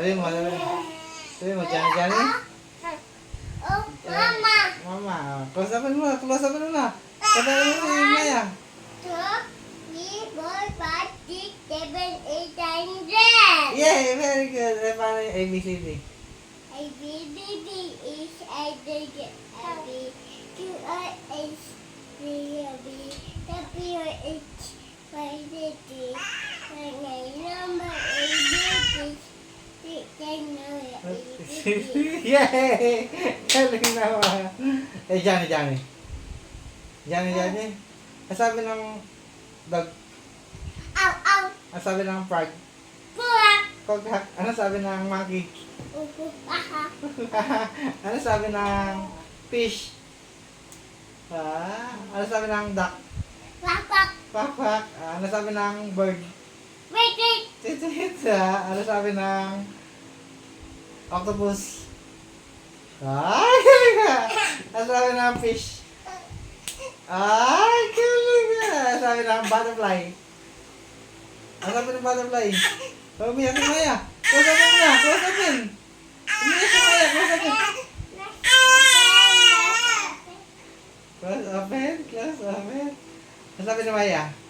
Sabi mo, sabi mo, Johnny, Johnny? Oh, Mama. Mama, close upin mo na. Close upin mo na si Maya. 2, 3, 4, 5, 6, 7, 8, 9, 10. Yay, very good. Eh, paano yung ABCD? A, B, B, B, H, I, D, G, F, B, Q, R, S, T, U, V, W, X, Y, Z, T, number A, B, C, Yay! Galing naman. Eh, Johnny, Johnny. Johnny, Johnny. Ang sabi ng dog, Ow, ow, ang sabi ng frog, puwak, koghak. Ano sabi ng monkey? upo, aha, Ano sabi ng fish? Ano sabi ng duck? wapak, Quack, quack. Ano sabi ng bird? wait, wait, Titsit. Ano sabi ng octopus? Ay, galing ka. Ano sabi ng fish? Ay, galing ka. Ano sabi ng butterfly? Ano sabi ng butterfly? Umiyak si Maya. Close upin mo na. Close upin. Umiyak si Maya. Close upin. Close open. Close open. Ano sabi ni Maya?